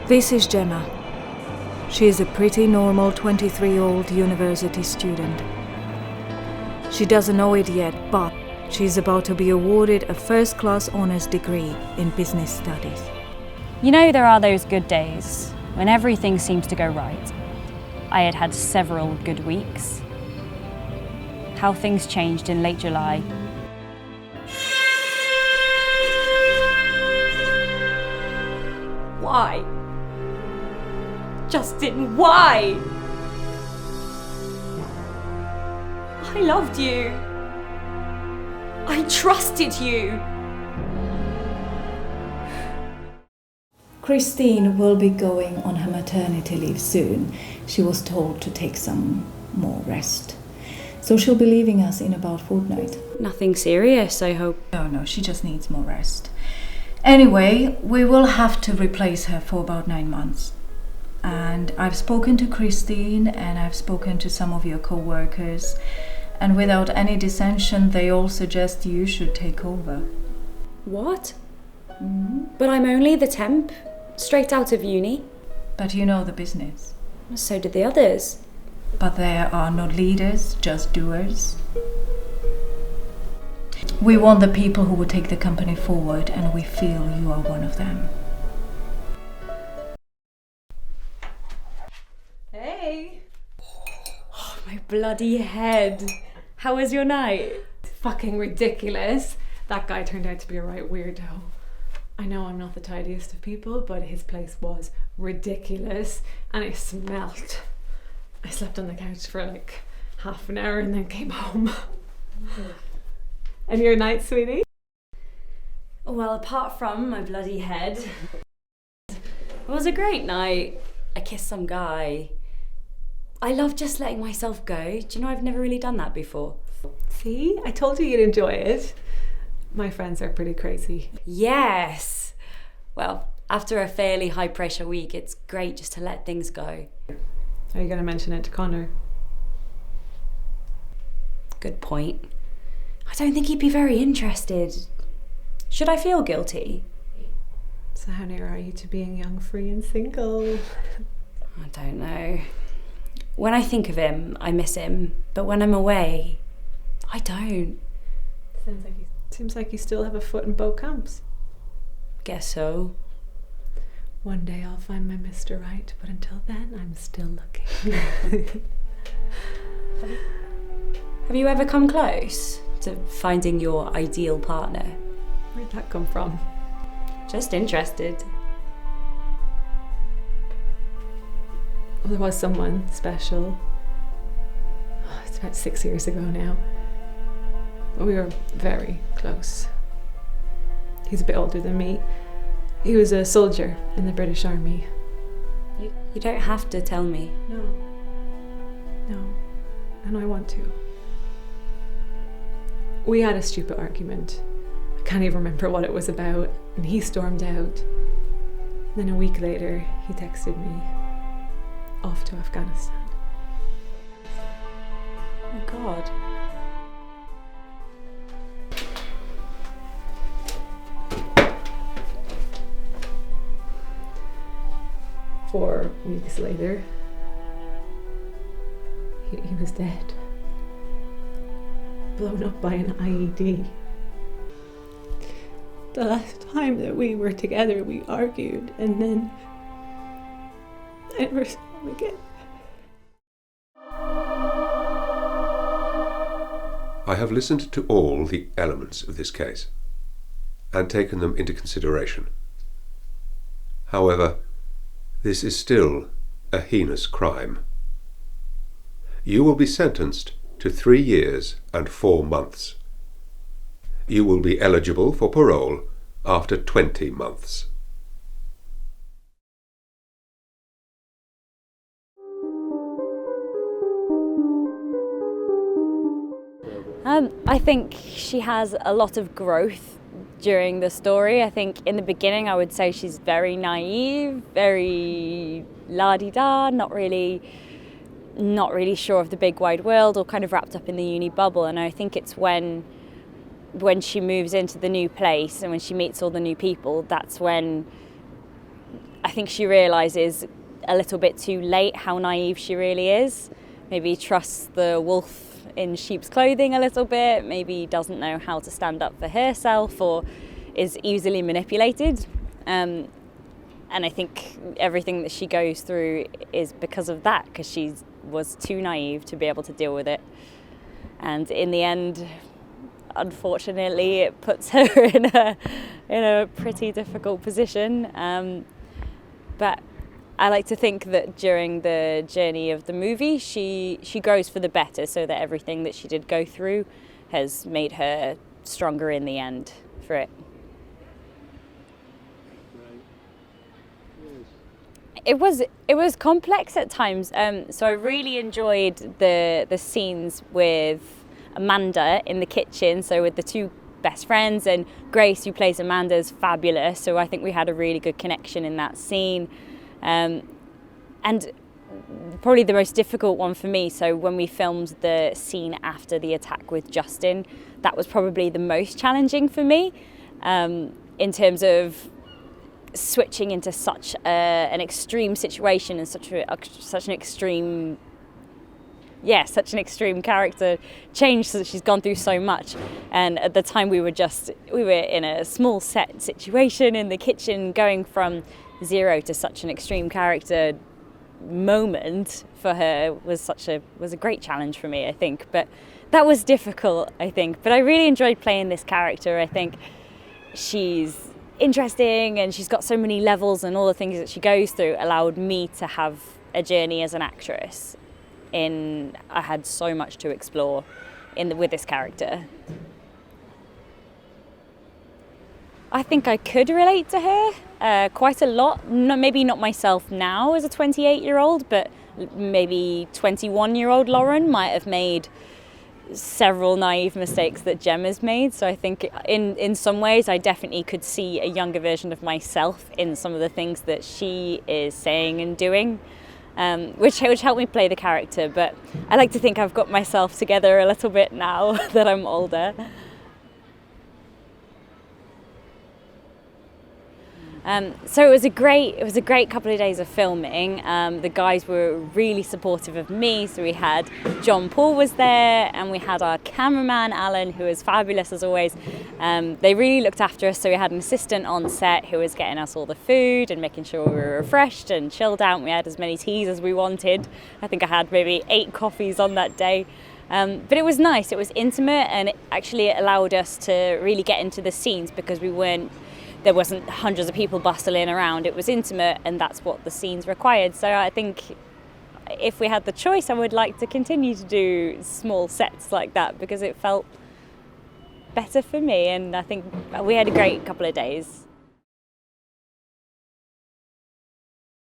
This is Gemma. She is a pretty normal 23-year-old university student. She doesn't know it yet, but she's about to be awarded a first-class honours degree in business studies. You know, there are those good days when everything seems to go right. I had had several good weeks. How things changed in late July. Why? Justin, why? I loved you. I trusted you. Christine will be going on her maternity leave soon. She was told to take some more rest. So she'll be leaving us in about a fortnight. Nothing serious, I hope. No, she just needs more rest. Anyway, we will have to replace her for about 9 months. And I've spoken to Christine and I've spoken to some of your co-workers, and without any dissension, they all suggest you should take over. What? But I'm only the temp, straight out of uni. But you know the business. So did the others. But there are not leaders, just doers. We want the people who will take the company forward, and we feel you are one of them. Hey! Oh, my bloody head. How was your night? Fucking ridiculous. That guy turned out to be a right weirdo. I know I'm not the tidiest of people, but his place was ridiculous and it smelt. I slept on the couch for like half an hour and then came home. And your night, sweetie? Well, apart from my bloody head, it was a great night. I kissed some guy. I love just letting myself go. Do you know, I've never really done that before. See? I told you you'd enjoy it. My friends are pretty crazy. Yes. Well, after a fairly high pressure week, it's great just to let things go. Are you going to mention it to Connor? Good point. I don't think he'd be very interested. Should I feel guilty? So how near are you to being young, free and single? I don't know. When I think of him, I miss him. But when I'm away, I don't. Seems like you still have a foot in both camps. Guess so. One day I'll find my Mr. Right, but until then, I'm still looking. Have you ever come close to finding your ideal partner? Where'd that come from? Just interested. Well, there was someone special. Oh, it's about 6 years ago now. We were very close. He's a bit older than me. He was a soldier in the British Army. You don't have to tell me. No. And I want to. We had a stupid argument. I can't even remember what it was about. And he stormed out. Then a week later, he texted me, off to Afghanistan. Oh God. 4 weeks later, he was dead. Blown up by an IED. The last time that we were together, we argued, and then I never saw him again. I have listened to all the elements of this case and taken them into consideration. However, this is still a heinous crime. You will be sentenced to 3 years and 4 months. You will be eligible for parole after 20 months. I think she has a lot of growth during the story. I think in the beginning I would say she's very naive, very la-di-da, not really sure of the big wide world, or kind of wrapped up in the uni bubble. And I think it's when she moves into the new place and when she meets all the new people, that's when I think she realises a little bit too late how naive she really is. Maybe trusts the wolf in sheep's clothing a little bit, maybe doesn't know how to stand up for herself or is easily manipulated. And I think everything that she goes through is because of that, because she was too naive to be able to deal with it. And in the end, unfortunately, it puts her in a pretty difficult position. But I like to think that during the journey of the movie, she grows for the better, so that everything that she did go through has made her stronger in the end for it. It was complex at times. So I really enjoyed the scenes with Amanda in the kitchen, so with the two best friends, and Grace, who plays Amanda, is fabulous. So I think we had a really good connection in that scene. And probably the most difficult one for me, so when we filmed the scene after the attack with Justin, that was probably the most challenging for me, in terms of switching into such an extreme situation and such an extreme character change, so that she's gone through so much. And at the time we were in a small set situation in the kitchen, going from zero to such an extreme character moment for her was a great challenge for me, I think. But that was difficult, I think. But I really enjoyed playing this character. I think she's interesting and she's got so many levels, and all the things that she goes through allowed me to have a journey as an actress. I had so much to explore with this character. I think I could relate to her quite a lot. Maybe not myself now as a 28-year-old, but maybe 21-year-old Lauren might have made several naive mistakes that Gemma's made. So I think in some ways I definitely could see a younger version of myself in some of the things that she is saying and doing, which helped me play the character. But I like to think I've got myself together a little bit now that I'm older. So it was a great couple of days of filming. The guys were really supportive of me. So we had John Paul was there, and we had our cameraman Alan, who was fabulous as always. They really looked after us. So we had an assistant on set who was getting us all the food and making sure we were refreshed and chilled out. And we had as many teas as we wanted. I think I had maybe 8 coffees on that day. But it was nice. It was intimate, and it actually allowed us to really get into the scenes, because there wasn't hundreds of people bustling around. It was intimate, and that's what the scenes required. So I think if we had the choice, I would like to continue to do small sets like that, because it felt better for me, and I think we had a great couple of days.